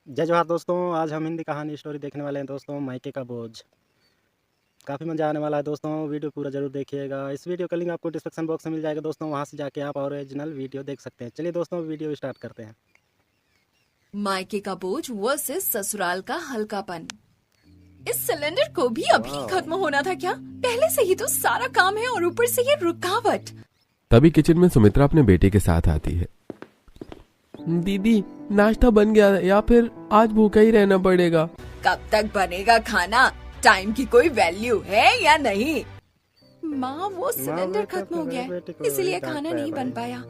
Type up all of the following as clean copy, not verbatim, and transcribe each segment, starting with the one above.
जय जोहार दोस्तों। आज हम हिंदी कहानी स्टोरी देखने वाले हैं दोस्तों, मायके का बोझ। काफ़ी मज़ा आने वाला है दोस्तों, वीडियो पूरा जरूर देखिएगा। इस वीडियो का लिंक आपको डिस्क्रिप्शन बॉक्स में मिल जाएगा दोस्तों, वहां से जाके आप ओरिजिनल वीडियो देख सकते हैं। चलिए दोस्तों, वीडियो स्टार्ट करते हैं। मायके का बोझ वर्सेस ससुराल का हल्कापन। इस सिलेंडर को भी अभी खत्म होना था क्या? पहले से ही तो सारा काम है और ऊपर से ये रुकावट। तभी किचन में सुमित्रा अपने बेटे के साथ आती है। दीदी, नाश्ता बन गया या फिर आज भूखा ही रहना पड़ेगा? कब तक बनेगा खाना? टाइम की कोई वैल्यू है या नहीं? माँ, वो सिलेंडर खत्म हो गया है, इसलिए खाना नहीं बन पाया।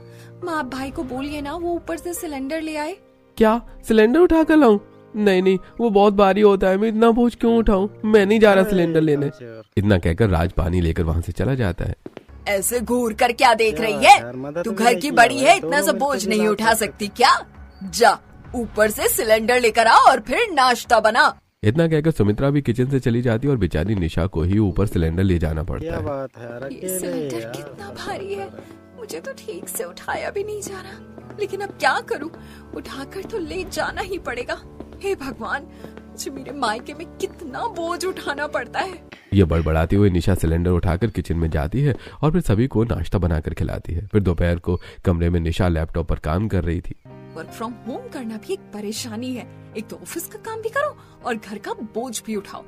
माँ, आप भाई को बोलिए ना वो ऊपर से सिलेंडर ले आए। क्या सिलेंडर उठा कर लाऊं? नहीं, वो बहुत भारी होता है, मैं इतना बोझ क्यों उठाऊं? मैं नहीं जा रहा सिलेंडर लेने। इतना कहकर राज पानी लेकर वहाँ से चला जाता है। ऐसे घूर कर क्या देख रही है? तू घर की बड़ी है, इतना सा बोझ नहीं उठा सकती क्या? जा ऊपर से सिलेंडर लेकर आ और फिर नाश्ता बना। इतना कहकर सुमित्रा भी किचन से चली जाती है और बेचारी निशा को ही ऊपर सिलेंडर ले जाना पड़ता है। ये सिलेंडर कितना भारी है, मुझे तो ठीक से उठाया भी नहीं जा रहा। लेकिन अब क्या करूं? उठाकर तो ले जाना ही पड़ेगा। हे भगवान, मुझे मेरे मायके में कितना बोझ उठाना पड़ता है। ये बड़बड़ाती हुई निशा सिलेंडर उठाकर किचन में जाती है और फिर सभी को नाश्ता बनाकर खिलाती है। फिर दोपहर को कमरे में निशा लैपटॉप पर काम कर रही थी। वर्क फ्रॉम होम करना भी एक परेशानी है। एक तो ऑफिस का काम भी करो और घर का बोझ भी उठाओ।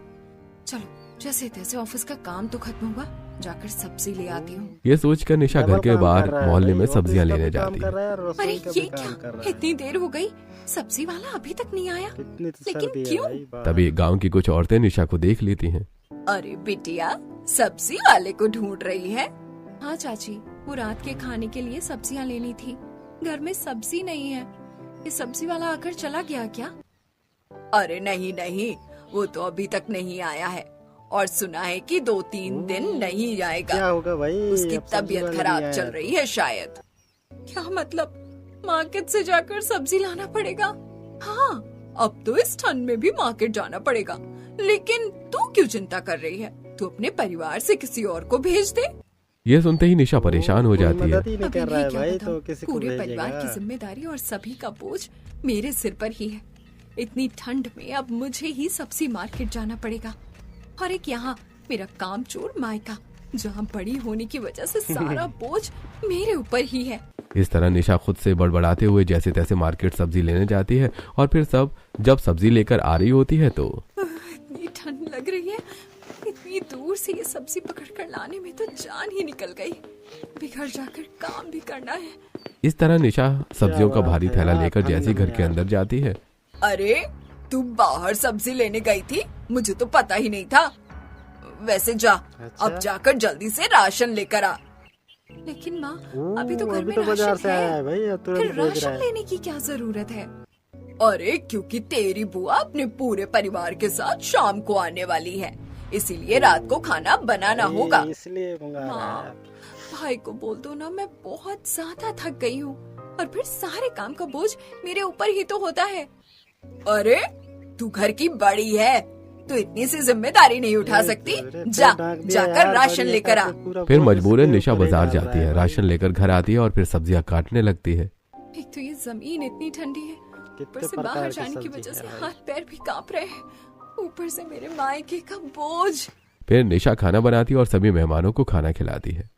चलो जैसे तैसे ऑफिस का काम तो खत्म हुआ, जाकर सब्जी ले आती हूँ। ये सोचकर निशा घर के बाहर मोहल्ले में सब्जियां लेने जाती है। अरे ये क्या, इतनी देर हो गई, सब्जी वाला अभी तक नहीं आया। लेकिन क्यों? तभी गांव की कुछ औरतें निशा को देख लेती हैं। अरे बिटिया, सब्जी वाले को ढूंढ रही है? हाँ चाची, वो रात के खाने के लिए सब्जियां लेनी थी। घर में सब्जी नहीं है। ये सब्जी वाला आकर चला गया क्या? अरे नहीं, वो तो अभी तक नहीं आया है और सुना है कि 2-3 दिन नहीं आएगा। क्या होगा भाई? उसकी तबीयत खराब चल रही है शायद। क्या मतलब? मार्केट से जाकर सब्जी लाना पड़ेगा? हाँ, अब तो इस ठंड में भी मार्केट जाना पड़ेगा। लेकिन तू क्यों चिंता कर रही है? तू अपने परिवार से किसी और को भेज दे। ये सुनते ही निशा परेशान हो जाती है। पूरे परिवार की जिम्मेदारी और सभी का बोझ मेरे सिर पर ही है। इतनी ठंड में अब मुझे ही सब्जी मार्केट जाना पड़ेगा। और एक यहाँ मेरा कामचोर मायका, जहाँ बड़ी होने की वजह से सारा बोझ मेरे ऊपर ही है। इस तरह निशा खुद से बड़बड़ाते हुए जैसे तैसे मार्केट सब्जी लेने जाती है और फिर जब सब्जी लेकर आ रही होती है तो इतनी ठंड लग रही है, इतनी दूर से ये सब्जी पकड़कर लाने में तो जान ही निकल गई। बिगड़ जाकर काम भी करना है। इस तरह निशा सब्जियों का भारी थैला लेकर जैसे घर के अंदर जाती है। अरे, तू बाहर सब्जी लेने गई थी? मुझे तो पता ही नहीं था। वैसे जा, अब जाकर जल्दी से राशन लेकर आ। लेकिन माँ, अभी तो घर में राशन है, फिर राशन लेने की क्या जरूरत है? अरे, क्योंकि तेरी बुआ अपने पूरे परिवार के साथ शाम को आने वाली है, इसीलिए रात को खाना बनाना होगा। माँ, भाई को बोल दो ना, मैं बहुत ज्यादा थक गई हूँ और फिर सारे काम का बोझ मेरे ऊपर ही तो होता है। अरे, तू घर की बड़ी है, तू इतनी सी जिम्मेदारी नहीं उठा सकती। जाकर राशन लेकर आ। फिर मजबूरन निशा बाजार जाती है, राशन लेकर घर आती है और फिर सब्जियां काटने लगती है। एक तो ये जमीन इतनी ठंडी है, ऊपर से बाहर जाने की वजह से हाथ पैर भी कांप रहे हैं, ऊपर से मेरे मायके का बोझ। फिर निशा खाना बनाती है और सभी मेहमानों को खाना खिलाती है।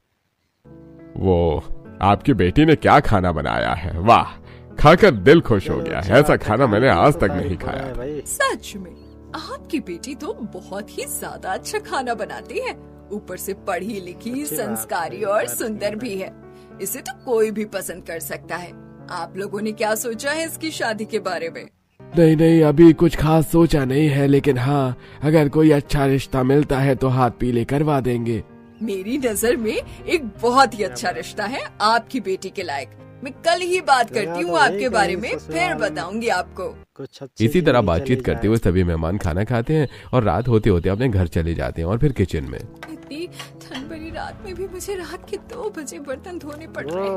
वो आपकी बेटी ने क्या खाना बनाया है? वाह, खाकर दिल खुश हो गया। ऐसा खाना मैंने आज तक नहीं खाया। सच में आपकी बेटी तो बहुत ही ज्यादा अच्छा खाना बनाती है। ऊपर से पढ़ी लिखी, संस्कारी और सुंदर भी है। इसे तो कोई भी पसंद कर सकता है। आप लोगों ने क्या सोचा है इसकी शादी के बारे में? नहीं, अभी कुछ खास सोचा नहीं है, लेकिन हाँ, अगर कोई अच्छा रिश्ता मिलता है तो हाथ पीले करवा देंगे। मेरी नजर में एक बहुत ही अच्छा रिश्ता है आपकी बेटी के लायक। मैं कल ही बात करती हूँ आपके बारे में, फिर बताऊंगी आपको। इसी तरह बातचीत करते हुए सभी मेहमान खाना खाते हैं और रात होते होते अपने घर चले जाते हैं। और फिर किचन में इतनी ठंड भरी रात में भी मुझे रात के 2 बजे बर्तन धोने पड़ रहे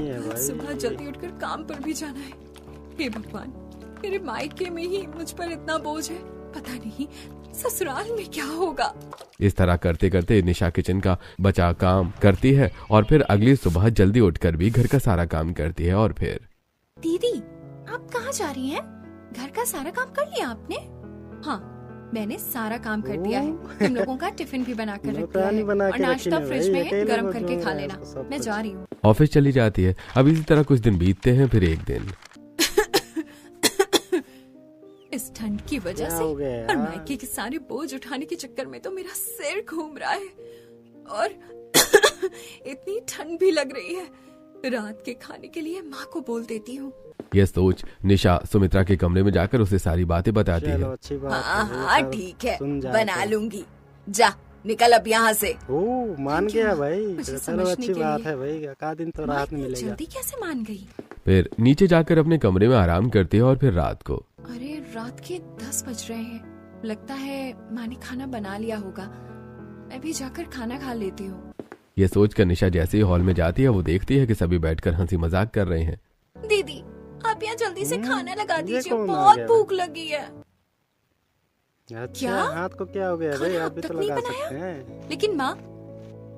हैं। सुबह जल्दी उठकर काम पर भी जाना है। हे भगवान, मेरे मायके में ही मुझ पर इतना बोझ है, पता नहीं ससुराल में क्या होगा। इस तरह करते करते निशा किचन का बचा काम करती है और फिर अगली सुबह जल्दी उठकर भी घर का सारा काम करती है। और फिर दीदी, आप कहाँ जा रही हैं? घर का सारा काम कर लिया आपने? हाँ, मैंने सारा काम कर दिया है। तुम लोगों का टिफिन भी बना कर रख दिया है और नाश्ता फ्रिज में है, गर्म करके खा लेना। मैं जा रही हूँ। ऑफिस चली जाती है। अब इसी तरह कुछ दिन बीतते हैं। फिर एक दिन इस ठंड की वजह से और मायके के सारे बोझ उठाने के चक्कर में तो मेरा सिर घूम रहा है और इतनी ठंड भी लग रही है। रात के खाने के लिए माँ को बोल देती हूँ। यह सोच निशा सुमित्रा के कमरे में जाकर उसे सारी बातें बताती है। हाँ ठीक है, बना लूंगी। जा निकल अब यहाँ से। मान गया भाई, चलो अच्छी बात है भाई, का दिन तो रात में मिलेगा। जल्दी कैसे मान गई? फिर नीचे जाकर अपने कमरे में आराम करती है और फिर रात को अरे रात के 10 बज रहे हैं। लगता है माँ ने खाना बना लिया होगा। मैं भी जाकर खाना खा लेती हूँ। ये सोचकर निशा जैसे ही हॉल में जाती है वो देखती है कि सभी बैठकर हंसी मजाक कर रहे हैं। दीदी आप यहाँ जल्दी से खाना लगा दीजिए, बहुत भूख लगी है। क्या हाथ को क्या हो गया भाई? आप भी तो लगा सकते हैं। लेकिन माँ,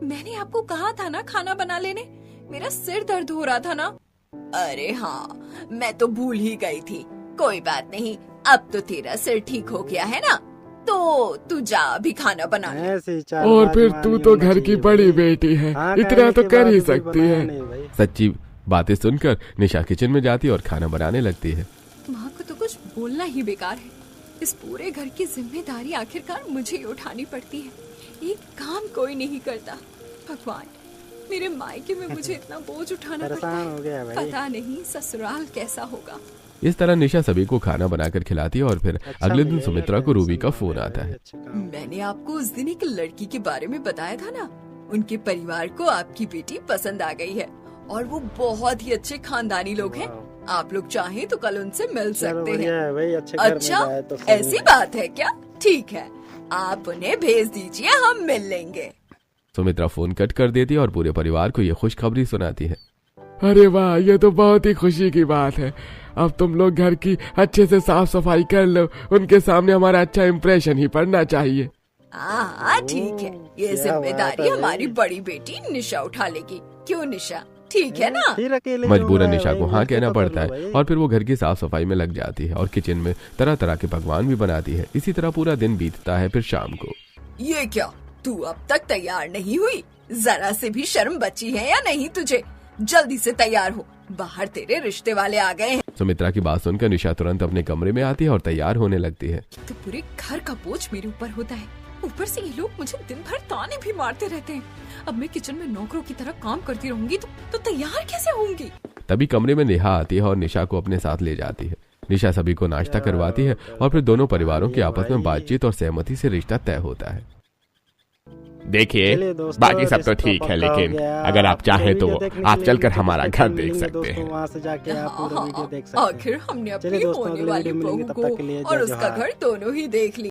मैंने आपको कहा था ना खाना बना लेने। मेरा सिर दर्द हो रहा था ना। अरे हाँ, मैं तो भूल ही गई थी। कोई बात नहीं, अब तो तेरा सिर ठीक हो गया है ना, तो तू जा अभी खाना बना ले। और फिर तू तो घर की बड़ी बेटी है, इतना तो कर ही सकती है। सच्ची बातें सुनकर निशा किचन में जाती है और खाना बनाने लगती है। माँ को तो कुछ बोलना ही बेकार है। इस पूरे घर की जिम्मेदारी आखिरकार मुझे ही उठानी पड़ती है। एक काम कोई नहीं करता। भगवान, मेरे मायके में मुझे इतना बोझ उठाना पड़ता है। पता नहीं ससुराल कैसा होगा। इस तरह निशा सभी को खाना बनाकर खिलाती है और फिर अगले दिन सुमित्रा को रूबी का फोन आता है। मैंने आपको उस दिन एक लड़की के बारे में बताया था ना, उनके परिवार को आपकी बेटी पसंद आ गई है और वो बहुत ही अच्छे खानदानी लोग हैं। आप लोग चाहें तो कल उनसे मिल सकते हैं। अच्छा, ऐसी बात है क्या? ठीक है, आप उन्हें भेज दीजिए, हम मिल लेंगे। सुमित्रा फोन कट कर देती है और पूरे परिवार को ये खुशखबरी सुनाती है। अरे वाह, ये तो बहुत ही खुशी की बात है। अब तुम लोग घर की अच्छे से साफ सफाई कर लो, उनके सामने हमारा अच्छा इम्प्रेशन ही पड़ना चाहिए। हाँ ठीक है, ये जिम्मेदारी हमारी बड़ी बेटी निशा उठा लेगी। क्यों निशा, ठीक है ना? मजबूरन निशा को हाँ कहना पड़ता है और फिर वो घर की साफ सफाई में लग जाती है और किचन में तरह तरह के पकवान भी बनाती है। इसी तरह पूरा दिन बीतता है। फिर शाम को, ये क्या, तू अब तक तैयार नहीं हुई? जरा से भी शर्म बची है या नहीं तुझे? जल्दी से तैयार हो, बाहर तेरे रिश्ते वाले आ गए हैं। सुमित्रा की बात सुनकर निशा तुरंत अपने कमरे में आती है और तैयार होने लगती है। तो पूरे घर का बोझ मेरे ऊपर होता है, ऊपर से ये लोग मुझे दिन भर ताने भी मारते रहते हैं। अब मैं किचन में नौकरों की तरह काम करती रहूंगी तो तैयार कैसे होंगी? तभी कमरे में नेहा आती है और निशा को अपने साथ ले जाती है। निशा सभी को नाश्ता करवाती है और फिर दोनों परिवारों की आपस में बातचीत और सहमति से रिश्ता तय होता है। देखिए, बाकी सब तो ठीक है, लेकिन अगर आप चाहें तो आप चलकर हमारा घर देख सकते हैं। वहाँ से जाके आप पूरा वीडियो देख सकते हैं। आखिर हमने अपनी होने वाली बहू को और उसका घर दोनों ही देख लिया।